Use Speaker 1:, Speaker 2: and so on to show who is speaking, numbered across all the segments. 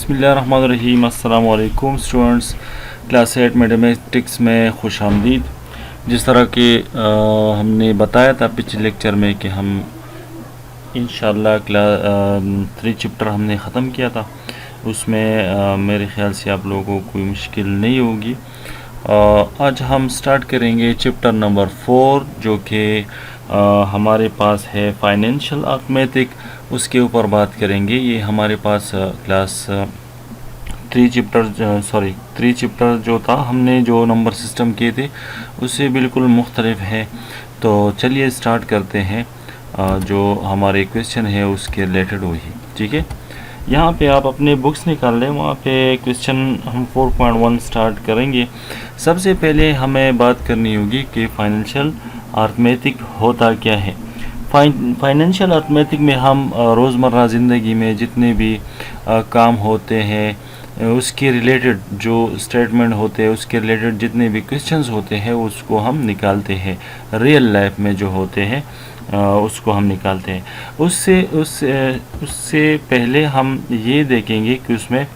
Speaker 1: बिस्मिल्लाहिर्रहमानिर्रहीम। अस्सलाम वालेकुम स्टूडेंट्स, क्लास 8 मैथमेटिक्स में खुश आमदीद। जिस तरह के हमने बताया था पिछले लेक्चर में कि हम इंशाल्लाह क्लास 3 चैप्टर हमने ख़त्म किया था। उसमें मेरे ख़्याल से आप लोगों को कोई मुश्किल नहीं होगी। आज हम स्टार्ट करेंगे चैप्टर नंबर 4 जो कि हमारे पास है फाइनेंशियल अर्थमेटिक। उसके ऊपर बात करेंगे। ये हमारे पास क्लास 3 चैप्टर जो था हमने जो नंबर सिस्टम किए थे उससे बिल्कुल मुख्तलिफ है। तो चलिए स्टार्ट करते हैं। जो हमारे क्वेश्चन है उसके रिलेटेड वही ठीक है। यहाँ पे आप अपने बुक्स निकाल लें, वहाँ पे क्वेश्चन हम 4.1 स्टार्ट करेंगे। सबसे पहले हमें बात करनी होगी कि फाइनेंशियल अर्थमेटिक होता क्या है। फाइनेंशियल अर्थमेटिक में हम रोज़मर्रा ज़िंदगी में जितने भी काम होते हैं उसके रिलेटेड जो स्टेटमेंट होते हैं उसके रिलेटेड जितने भी क्वेश्चंस होते हैं उसको हम निकालते हैं। रियल लाइफ में जो होते हैं उसको हम निकालते हैं। उससे पहले हम ये देखेंगे कि उसमें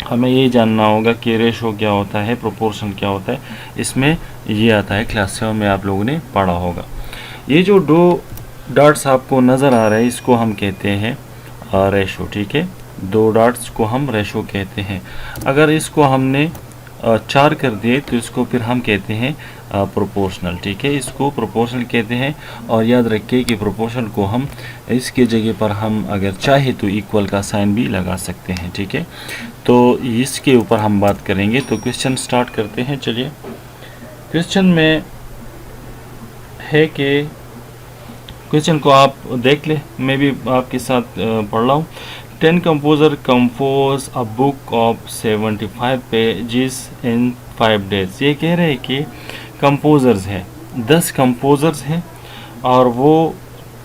Speaker 1: हमें ये जानना होगा कि रेशो क्या होता है, प्रोपोर्शन क्या होता है। इसमें ये आता है, क्लास 7 में आप लोगों ने पढ़ा होगा। ये जो दो डॉट्स आपको नज़र आ रहा है इसको हम कहते हैं रेशो, ठीक है। दो डॉट्स को हम रेशो कहते हैं। अगर इसको हमने 4 कर दिए तो इसको फिर हम कहते हैं प्रोपोर्शनल, ठीक है। इसको प्रोपोर्शनल कहते हैं। और याद रखिए कि प्रोपोर्शनल को हम इसके जगह पर हम अगर चाहे तो इक्वल का साइन भी लगा सकते हैं, ठीक है। तो इसके ऊपर हम बात करेंगे। तो क्वेश्चन स्टार्ट करते हैं। चलिए, क्वेश्चन में है कि क्वेश्चन को आप देख ले, मैं भी आपके साथ पढ़ रहा हूँ। 10 composer compose a book of 75 pages in 5 days। ये कह रहे हैं कि कंपोजर्स हैं, 10 कंपोजर्स हैं और वो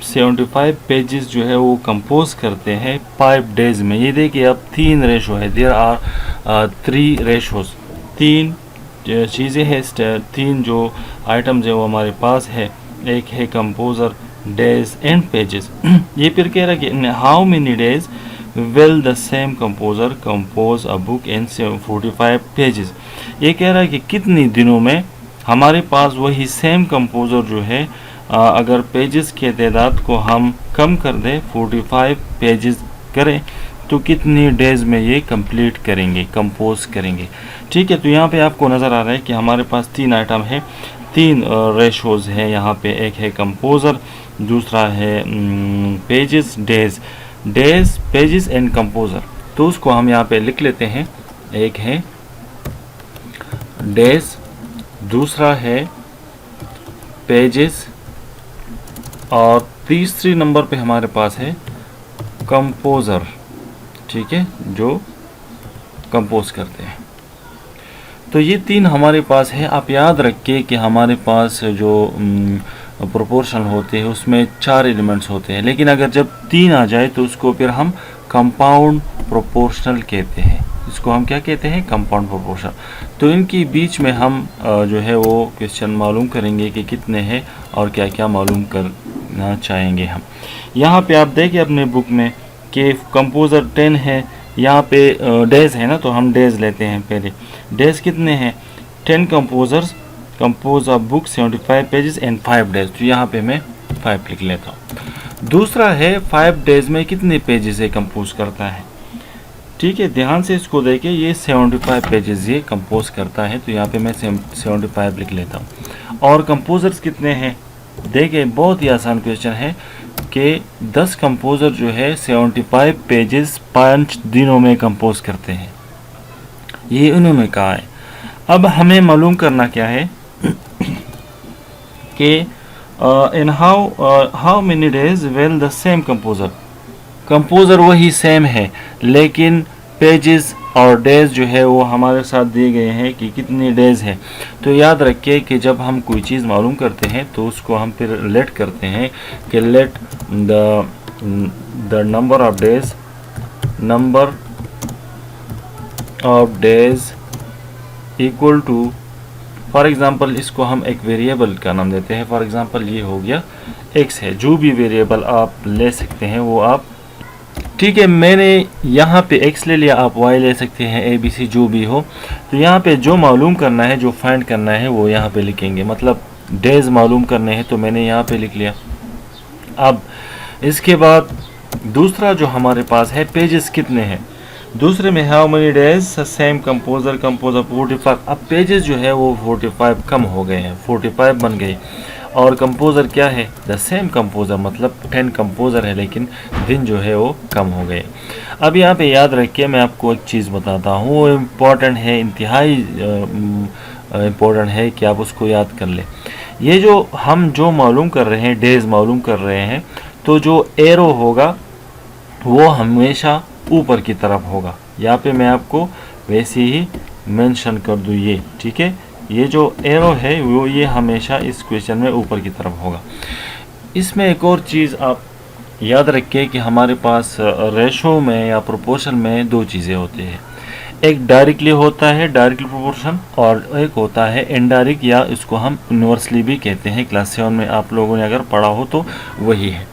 Speaker 1: 75 पेजेस जो है वो कंपोज करते हैं 5 days में। ये देखिए अब 3 रेशो है, देयर आर 3 रेशोज, 3 चीज़ें हैं, 3 जो आइटम्स है वो हमारे पास है। एक है कंपोजर, डेज एंड पेजेस। ये फिर कह रहा है कि how many days will the same composer compose a book in 45 pages. ये कह रहा है कि कितने दिनों में हमारे पास वही सेम कंपोजर जो है अगर पेजेस के तादाद को हम कम कर दें, 45 पेजेस करें, तो कितनी डेज में ये कंप्लीट करेंगे, कंपोज करेंगे, ठीक है। तो यहाँ पे आपको नज़र आ रहा है कि हमारे पास 3 आइटम है, 3 रेशोज़ हैं यहाँ पे। एक है कंपोजर, दूसरा है pages, days pages and composer. तो उसको हम यहाँ पे लिख लेते हैं। एक है डेज, दूसरा है पेजेस और तीसरी नंबर पे हमारे पास है कंपोजर, ठीक है, जो कंपोज करते हैं। तो ये 3 हमारे पास है। आप याद रखिए कि हमारे पास जो प्रोपोर्शनल होते हैं उसमें 4 एलिमेंट्स होते हैं, लेकिन अगर जब 3 आ जाए तो उसको फिर हम कंपाउंड प्रोपोर्शनल कहते हैं। इसको हम क्या कहते हैं? Compound proportional. तो इनके बीच में हम जो है वो क्वेश्चन मालूम करेंगे कि कितने हैं और क्या क्या मालूम करना चाहेंगे हम। यहाँ पे आप देखिए अपने बुक में कि कंपोजर 10 है, यहाँ पे डेज है ना, तो हम डेज लेते हैं पहले। डेज कितने हैं? 10 composers compose a book 75 pages and 5 days। तो यहाँ पे मैं 5 लिख लेता हूँ। दूसरा है 5 days में कितने पेजेस ये कंपोज करता है, ठीक है। ध्यान से इसको देखिए, ये 75 पेजेस ये कंपोज करता है, तो यहाँ पे मैं 75 लिख लेता हूँ। और कंपोजर्स कितने हैं? देखिए बहुत ही आसान क्वेश्चन है कि 10 कंपोजर जो है 75 पेजेस 5 दिनों में कंपोज करते हैं, ये उन्होंने कहा है। अब हमें मालूम करना क्या है कि in how many days will the same composer वही सेम है, लेकिन पेजेस और डेज जो है वो हमारे साथ दिए गए हैं कि कितनी डेज है। तो याद रखिए कि जब हम कोई चीज़ मालूम करते हैं तो उसको हम फिर लेट करते हैं कि let the number of days equal to, for example इसको हम एक वेरिएबल का नाम देते हैं। फॉर एग्ज़ाम्पल ये हो गया x है, जो भी वेरिएबल आप ले सकते हैं वो आप ठीक है, मैंने यहाँ पे x ले लिया, आप y ले सकते हैं, a b c जो भी हो। तो यहाँ पे जो मालूम करना है, जो फाइंड करना है वो यहाँ पे लिखेंगे, मतलब डेज मालूम करने हैं तो मैंने यहाँ पे लिख लिया। अब इसके बाद दूसरा जो हमारे पास है, पेजेस कितने हैं। दूसरे में how many days same composer 45। अब पेजेस जो है वो 45 कम हो गए हैं, 45 बन गए। और कंपोजर क्या है, द सेम कंपोजर, मतलब 10 कंपोजर है, लेकिन दिन जो है वो कम हो गए। अब यहाँ पे याद रखिए, मैं आपको एक चीज़ बताता हूँ, वो इम्पॉर्टेंट है, इंतहाई इम्पोर्टेंट है कि आप उसको याद कर लें। ये जो हम जो मालूम कर रहे हैं, डेज मालूम कर रहे हैं, तो जो एरो होगा वो हमेशा ऊपर की तरफ होगा। यहाँ पे मैं आपको वैसे ही मेंशन कर दूँ ये, ठीक है। ये जो एरो है वो ये हमेशा इस क्वेश्चन में ऊपर की तरफ होगा। इसमें एक और चीज़ आप याद रखिए कि हमारे पास रेशो में या प्रोपोर्शन में दो चीज़ें होती हैं। एक डायरेक्टली होता है डायरेक्टली प्रोपोर्शन, और एक होता है इनडायरेक्ट, या इसको हम इन्वर्सली भी कहते हैं। क्लास 7 में आप लोगों ने अगर पढ़ा हो तो वही है।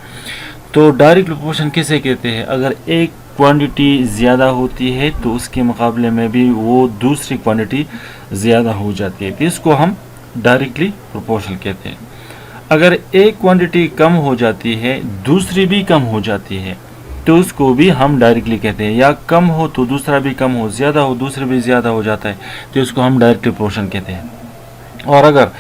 Speaker 1: तो डायरेक्ट प्रोपोर्शन किसे कहते हैं, अगर एक क्वांटिटी ज़्यादा होती है तो उसके मुकाबले में भी वो दूसरी क्वांटिटी ज़्यादा हो जाती है, तो इसको हम डायरेक्टली प्रोपोर्शनल कहते हैं। अगर एक क्वांटिटी कम हो जाती है, दूसरी भी कम हो जाती है, तो उसको भी हम डायरेक्टली कहते हैं। या कम हो तो दूसरा भी कम हो, ज़्यादा हो दूसरा भी ज़्यादा हो जाता है, तो इसको हम डायरेक्टली प्रोपोर्शन कहते हैं। और अगर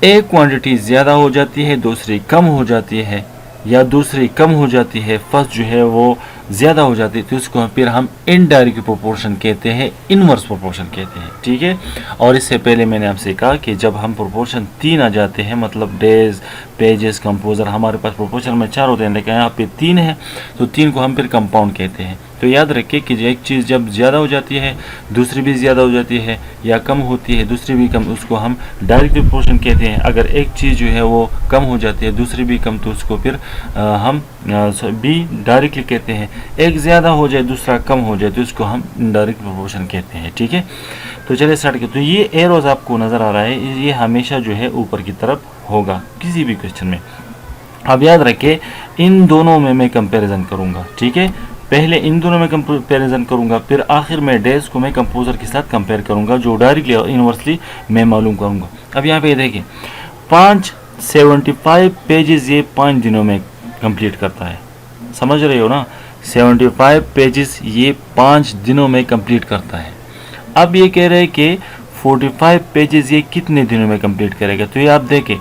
Speaker 1: एक क्वांटिटी ज़्यादा हो जाती है, दूसरी कम हो जाती है, या दूसरी कम हो जाती है, फर्स्ट जो है वो ज़्यादा हो जाती है, तो इसको फिर हम इनडायरेक्ट प्रोपोर्शन कहते हैं, इनवर्स प्रोपोर्शन कहते हैं, ठीक है। और इससे पहले मैंने आपसे कहा कि जब हम प्रोपोर्शन 3 आ जाते हैं, मतलब डेज, पेजेस, कंपोजर, हमारे पास प्रोपोर्शन में 4 होते हैं, लेकिन यहाँ पे 3 है, तो 3 को हम फिर कंपाउंड कहते हैं। तो याद रखिए कि एक चीज़ जब ज़्यादा हो जाती है, दूसरी भी ज़्यादा हो जाती है, या कम होती है, दूसरी भी कम, उसको हम डायरेक्ट प्रोपोर्शन कहते हैं। अगर एक चीज़ जो है वो कम हो जाती है, दूसरी भी कम, तो उसको फिर हम भी डायरेक्टली कहते हैं। एक ज़्यादा हो जाए, दूसरा कम हो जाए, तो इसको हम इनडायरेक्ट प्रोपोर्शन कहते हैं, ठीक है। तो चलिए स्टार्ट करते। तो ये एरोज आपको नज़र आ रहा है, ये हमेशा जो है ऊपर की तरफ होगा किसी भी क्वेश्चन में। अब याद रखिए, इन दोनों में मैं कंपैरिजन करूँगा, ठीक है। पहले इन दोनों में कंपैरिजन करूंगा, फिर आखिर में डेज को मैं कंपोजर के साथ कंपेयर करूंगा, जो डायरेक्टली और इनवर्सली मैं मालूम करूंगा। अब यहाँ पे देखिए, 75 पेजेस ये 5 दिनों में कंप्लीट करता है, समझ रहे हो ना। 75 पेजेस ये 5 दिनों में कंप्लीट करता है। अब ये कह रहे हैं कि 45 पेजेस ये कितने दिनों में कंप्लीट करेगा। तो ये आप देखें,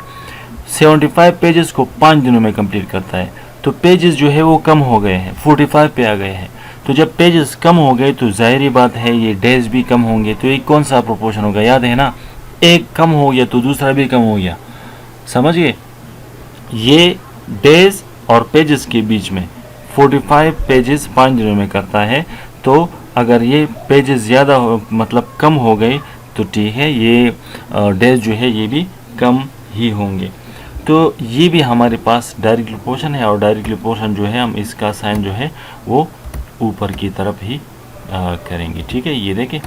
Speaker 1: 75 पेजेस को 5 दिनों में कंप्लीट करता है, तो पेजेस जो है वो कम हो गए हैं, 45 पे आ गए हैं। तो जब पेजेस कम हो गए तो जाहिर बात है ये डेज भी कम होंगे। तो ये कौन सा प्रोपोर्शन होगा, याद है ना, एक कम हो गया तो दूसरा भी कम हो गया, समझिए। ये डेज और पेजेस के बीच में 45 पेजेस 5 दिनों में करता है। तो अगर ये पेजेस ज़्यादा मतलब कम हो गए तो ठीक है, ये डेज जो है ये भी कम ही होंगे। तो ये भी हमारे पास डायरेक्ट प्रोपोर्शन है, और डायरेक्ट प्रोपोर्शन जो है हम इसका साइन जो है वो ऊपर की तरफ ही करेंगे, ठीक है। ये देखें,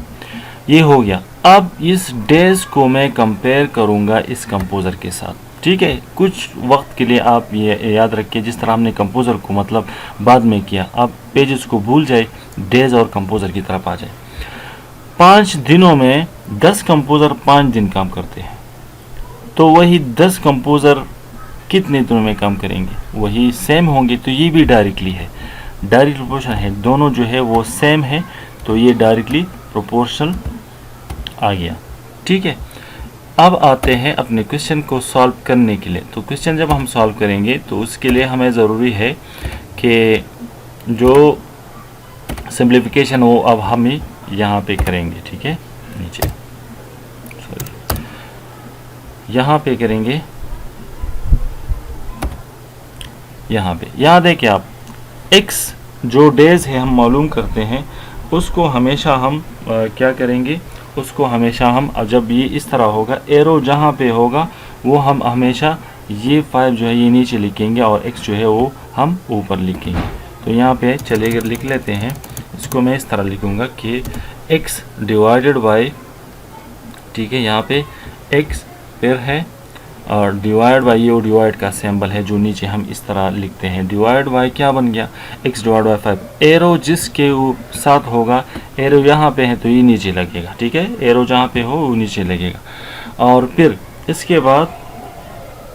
Speaker 1: ये हो गया। अब इस डेज को मैं कंपेयर करूंगा इस कंपोजर के साथ, ठीक है। कुछ वक्त के लिए आप ये याद रखिए, जिस तरह हमने कंपोजर को मतलब बाद में किया, आप पेजेस को भूल जाए, डेज और कंपोजर की तरफ आ जाए। 5 दिनों में 10 कंपोजर 5 दिन काम करते हैं, तो वही 10 कंपोजर कितने दिनों में काम करेंगे, वही सेम होंगे। तो ये भी डायरेक्टली है, डायरेक्ट प्रोपोर्शन है, दोनों जो है वो सेम है, तो ये डायरेक्टली प्रोपोर्शनल आ गया, ठीक है। अब आते हैं अपने क्वेश्चन को सॉल्व करने के लिए। तो क्वेश्चन जब हम सॉल्व करेंगे तो उसके लिए हमें ज़रूरी है कि जो सिंप्लीफिकेशन वो अब हम ही यहाँ पे करेंगे, ठीक है। नीचे यहाँ पे करेंगे, यहाँ पे, यहाँ देखिए आप, x जो डेज है हम मालूम करते हैं, उसको हमेशा हम क्या करेंगे, उसको हमेशा हम जब ये इस तरह होगा, एरो जहाँ पे होगा वो हम हमेशा ये 5 जो है ये नीचे लिखेंगे, और x जो है वो हम ऊपर लिखेंगे। तो यहाँ पे चलिए लिख लेते हैं, इसको मैं इस तरह लिखूँगा कि x डिवाइडेड बाय, ठीक है, यहाँ पे x फिर है और डिवाइड बाई, ये डिवाइड का सिंबल है जो नीचे हम इस तरह लिखते हैं। डिवाइड बाई क्या बन गया, x डिवाइड बाई 5। एरो जिसके साथ होगा, एरो यहाँ पे है तो ये नीचे लगेगा, ठीक है, एरो जहाँ पे हो वो नीचे लगेगा। और फिर इसके बाद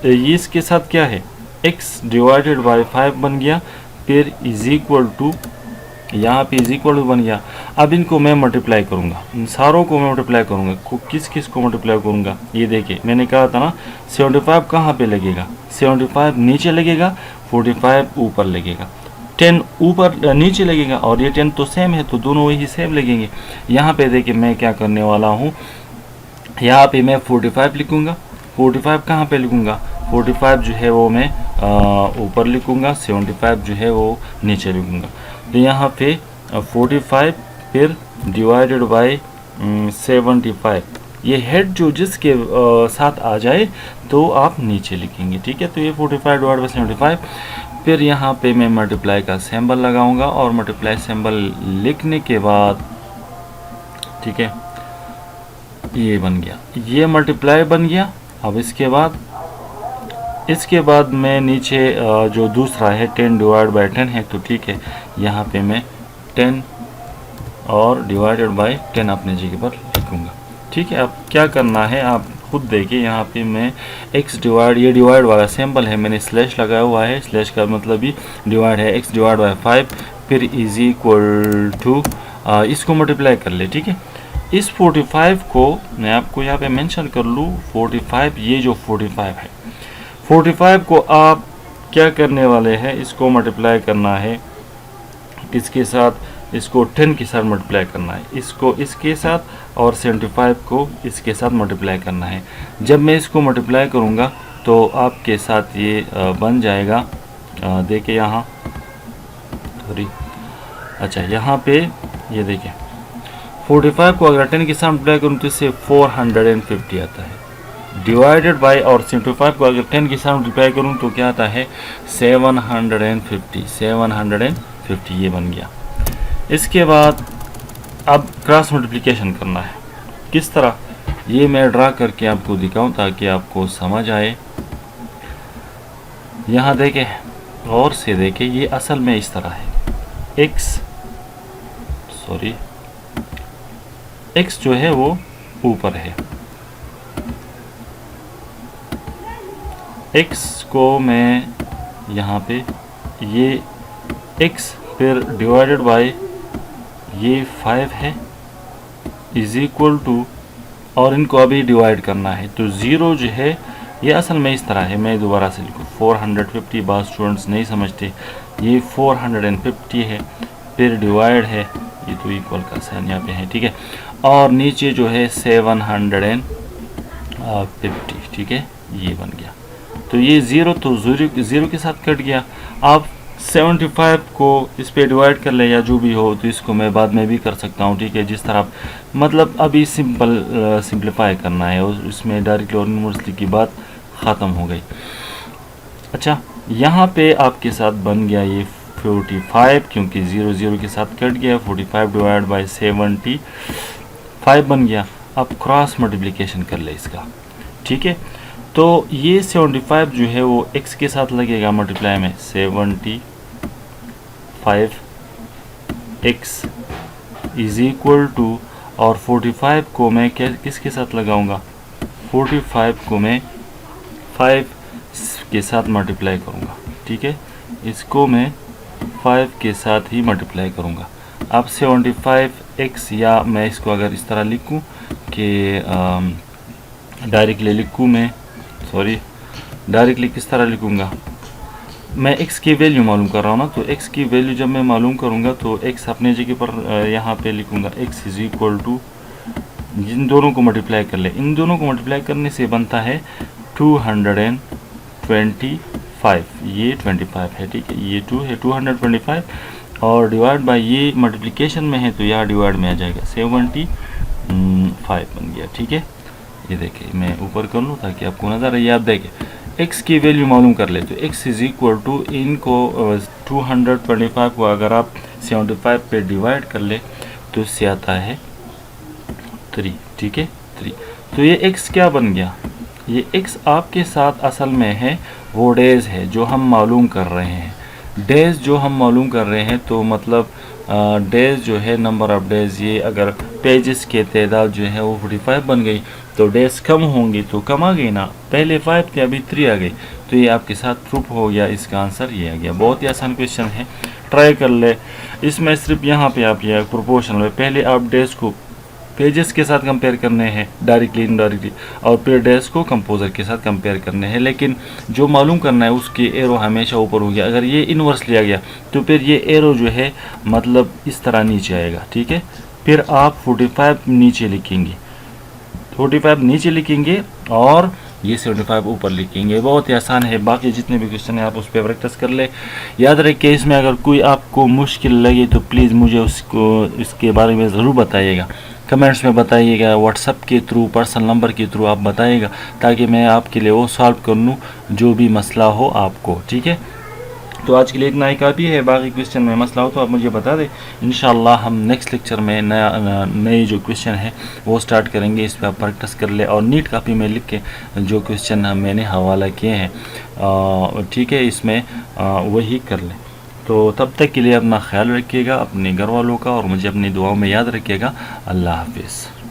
Speaker 1: ये इसके साथ क्या है, x डिवाइडेड बाई 5 बन गया, फिर इज इक्वल टू, यहाँ पे इज इक्वल टू बन गया। अब इनको मैं मल्टीप्लाई करूँगा, इन सारों को मैं मल्टीप्लाई करूँगा। किस किस को मल्टीप्लाई करूँगा, ये देखिए मैंने कहा था ना 75 कहाँ पे लगेगा, 75 नीचे लगेगा, 45 ऊपर लगेगा, 10 ऊपर नीचे लगेगा, और ये 10 तो सेम है तो दोनों वही सेम लगेंगे। यहाँ पे देखिए मैं क्या करने वाला हूँ, यहाँ पे मैं 45 लिखूँगा, 45 कहाँ पे लिखूँगा, 45 जो है वो मैं ऊपर लिखूँगा, 75 जो है वो नीचे लिखूँगा। तो यहाँ पे 45 फिर डिवाइडेड बाई 75, ये हेड जो जिसके साथ आ जाए तो आप नीचे लिखेंगे, ठीक है। तो ये 45 डिवाइड बाई 75, फिर यहाँ पे मैं मल्टीप्लाई का सिंबल लगाऊंगा, और मल्टीप्लाई सिंबल लिखने के बाद, ठीक है, ये बन गया, ये मल्टीप्लाई बन गया। अब इसके बाद मैं नीचे जो दूसरा है 10 डिवाइड बाई 10 है, तो ठीक है, यहाँ पे मैं 10 और डिवाइडेड बाई 10 अपने जगह पर लिखूँगा, ठीक है। अब क्या करना है आप खुद देखिए, यहाँ पे मैं x डिवाइड, ये डिवाइड वाला सिंबल है, मैंने स्लैश लगाया हुआ है, स्लैश का मतलब भी डिवाइड है, x डिवाइड बाई 5 फिर इज इक्वल टू, इसको मल्टीप्लाई कर ले, ठीक है। इस 45 को मैं आपको यहाँ पे मेंशन कर लूँ, 45, ये जो 45 है, 45 को आप क्या करने वाले हैं, इसको मल्टीप्लाई करना है किसके साथ, इसको 10 के साथ मल्टीप्लाई करना है, इसको इसके साथ, और 75 को इसके साथ मल्टीप्लाई करना है। जब मैं इसको मल्टीप्लाई करूँगा तो आपके साथ ये बन जाएगा, देखिए यहाँ, सॉरी, अच्छा यहाँ पे ये देखिए 45 को अगर 10 के साथ मल्टीप्लाई करूँ तो इससे 450 आता है, डिवाइडेड बाय, और 75 को अगर 10 के साथ मल्टीप्लाई करूँ तो क्या आता है 750, ये बन गया। इसके बाद अब क्रॉस मल्टीप्लिकेशन करना है, किस तरह, ये मैं ड्रा करके आपको दिखाऊं ताकि आपको समझ आए। यहाँ देखें, और से देखें, ये असल में इस तरह है, x जो है वो ऊपर है, x को मैं यहाँ पे, ये x फिर डिवाइडेड बाय ये 5 है, इज इक्वल टू, और इनको अभी डिवाइड करना है, तो 0 जो है ये असल में इस तरह है, मैं दोबारा से लिखूँ 450, बाद स्टूडेंट्स नहीं समझते, ये 450 है, फिर डिवाइड है, ये तो इक्वल का साइन यहाँ पे है, ठीक है, और नीचे जो है 750, ठीक है, ये बन गया। तो ये 0 तो 0 के साथ कट गया। आप 75 को इस पे डिवाइड कर ले या जो भी हो, तो इसको मैं बाद में भी कर सकता हूँ, ठीक है, जिस तरह, मतलब अभी सिंपलीफाई करना है, और इसमें डायरेक्टली और इनवर्सली की बात ख़त्म हो गई। अच्छा, यहाँ पे आपके साथ बन गया ये 45, क्योंकि 0 के साथ कट गया, 45 डिवाइड बाई 75 बन गया। अब क्रॉस मल्टीप्लिकेशन कर ले इसका, ठीक है। तो ये 75 जो है वो x के साथ लगेगा मल्टीप्लाई में, 75x इज इक्वल टू, और 45 को मैं किसके साथ लगाऊंगा, 45 को मैं 5 के साथ मल्टीप्लाई करूंगा, ठीक है, इसको मैं 5 के साथ ही मल्टीप्लाई करूंगा। अब 75x, या मैं इसको अगर इस तरह लिखूं कि डायरेक्टली लिखूं, मैं डायरेक्टली किस तरह लिखूंगा, मैं x की वैल्यू मालूम कर रहा हूँ ना, तो x की वैल्यू जब मैं मालूम करूँगा तो x अपने जगह पर यहाँ पे लिखूँगा, x इज इक्वल टू, इन दोनों को मल्टीप्लाई कर ले, इन दोनों को मल्टीप्लाई करने से बनता है 225, ये 25 है, ठीक है, ये 2 है, 225, और डिवाइड बाय, ये मल्टीप्लिकेशन में है तो यहाँ डिवाइड में आ जाएगा, 75 बन गया, ठीक है। ये देखिए मैं ऊपर कर लूँ ताकि आपको नज़र आए। आप देखें x की वैल्यू मालूम कर ले, तो x इज इक्वल टू, इनको 225 को अगर आप 75 पे डिवाइड कर ले तो इससे आता है 3, ठीक है, 3। तो ये x क्या बन गया, ये x आपके साथ असल में है वो डेज़ है जो हम मालूम कर रहे हैं। डेज़ जो हम मालूम कर रहे हैं तो मतलब डेज़ जो है नंबर ऑफ़ डेज़, ये अगर पेजेस के तादाद जो है वो 45 बन गई तो डेज़ कम होंगी तो कम आ गई ना, पहले 5 थे अभी 3 आ गई, तो ये आपके साथ प्रूफ हो गया। इसका आंसर ये आ गया। बहुत ही आसान क्वेश्चन है, ट्राई कर ले। इसमें सिर्फ यहाँ पे आप ये प्रोपोर्शनल में पहले आप डेज़ को पेजेस के साथ कंपेयर करने हैं डायरेक्टली इनडायरेक्टली, और फिर डेज़ को कंपोज़र के साथ कंपेयर करने हैं। लेकिन जो मालूम करना है उसकी एरो हमेशा ऊपर होगी। अगर ये इन्वर्स लिया गया तो फिर ये एरो जो है मतलब इस तरह नीचे आएगा, ठीक है। फिर आप 45 नीचे लिखेंगे, 45 नीचे लिखेंगे और ये 75 ऊपर लिखेंगे। बहुत ही आसान है। बाकी जितने भी क्वेश्चन है आप उस पर प्रैक्टिस कर ले। याद रखिए इसमें अगर कोई आपको मुश्किल लगे तो प्लीज़ मुझे उसको इसके बारे में ज़रूर बताइएगा, कमेंट्स में बताइएगा, व्हाट्सएप के थ्रू, पर्सनल नंबर के थ्रू आप बताइएगा, ताकि मैं आपके लिए वो सॉल्व कर लूँ जो भी मसला हो आपको, ठीक है। तो आज के लिए इतना ही काफ़ी है। बाकी क्वेश्चन में मसला हो तो आप मुझे बता दें। इंशाल्लाह हम नेक्स्ट लेक्चर में नए जो क्वेश्चन है वो स्टार्ट करेंगे। इस पर आप प्रैक्टिस कर ले और नीट कापी में लिख के जो क्वेश्चन मैंने हवाला किए हैं, ठीक है, इसमें वही कर लें। तो तब तक के लिए अपना ख्याल रखिएगा, अपने घर वालों का, और मुझे अपनी दुआओं में याद रखिएगा। अल्लाह हाफिज़।